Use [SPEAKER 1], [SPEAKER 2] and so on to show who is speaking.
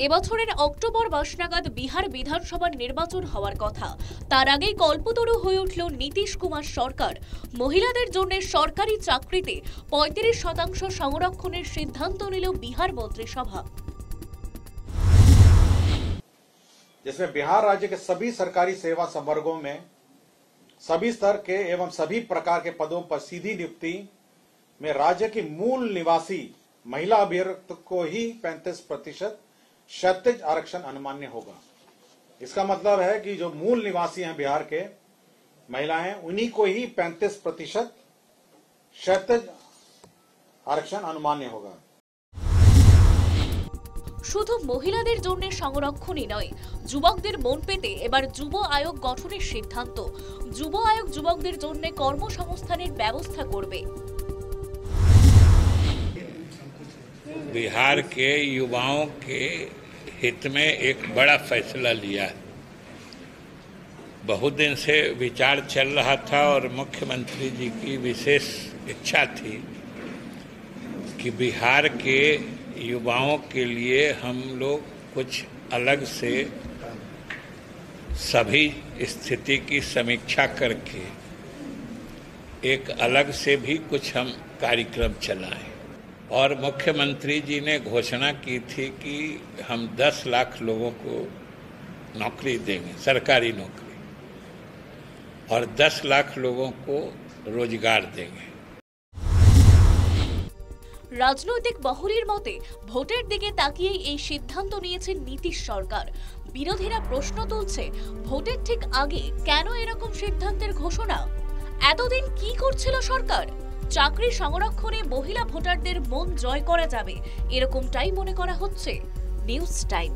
[SPEAKER 1] এবছরের অক্টোবর মাস নাগাদ বিহার বিধানসভার নির্বাচন হওয়ার কথা। তার আগেই কল্পতরু হয়ে উঠল নীতিশ কুমার সরকার। মহিলাদের জন্য সরকারি চাকরিতে 35% সংরক্ষণের সিদ্ধান্ত নিল বিহার মন্ত্রিসভা।
[SPEAKER 2] जिसमें बिहार राज्य के सभी सरकारी सेवा संवर्गों में सभी स्तर के एवं सभी प्रकार के पदों पर सीधी नियुक्ति में राज्य की मूल निवासी महिला अभ्यर्थी को ही 35% क्षैतिज आरक्षण अनुमान्य होगा। इसका मतलब है कि जो मूल निवासी हैं बिहार के महिलाएं, उन्हीं को ही 35% क्षैतिज आरक्षण अनुमान्य होगा।
[SPEAKER 1] শুধু মহিলাদের জন্য সংরক্ষণই নয়, যুবকদের মন পেতে এবার যুব আয়োগ গঠনের সিদ্ধান্ত। যুব আয়োগ যুবকদের জন্য কর্মসংস্থানের ব্যবস্থা করবে।
[SPEAKER 3] बिहार के युवाओं के हित में एक बड़ा फैसला लिया है। बहुत दिन से विचार चल रहा था और मुख्यमंत्री जी की विशेष इच्छा थी कि बिहार के युवाओं के लिए हम लोग कुछ अलग से सभी स्थिति की समीक्षा करके एक अलग से भी कुछ हम कार्यक्रम चलाएं। और मुख्यमंत्री जी ने घोषणा की थी कि हम 10 लाख लोगों को नौकरी देंगे, सरकारी नौकरी, और 10 लाख लोगों को रोजगार देंगे।
[SPEAKER 1] রাজনৈতিক মহলের মতে ভোটের দিকে তাকিয়েই এই সিদ্ধান্ত নিয়েছেন নীতিশ সরকার। বিরোধীরা প্রশ্ন তুলছে, ভোটের ঠিক আগে কেন এরকম সিদ্ধান্তের ঘোষণা? এতদিন কি করছিল সরকার? চাকরি সংরক্ষণে মহিলা ভোটারদের মন জয় করা যাবে, এরকমটাই মনে করা হচ্ছে। News time.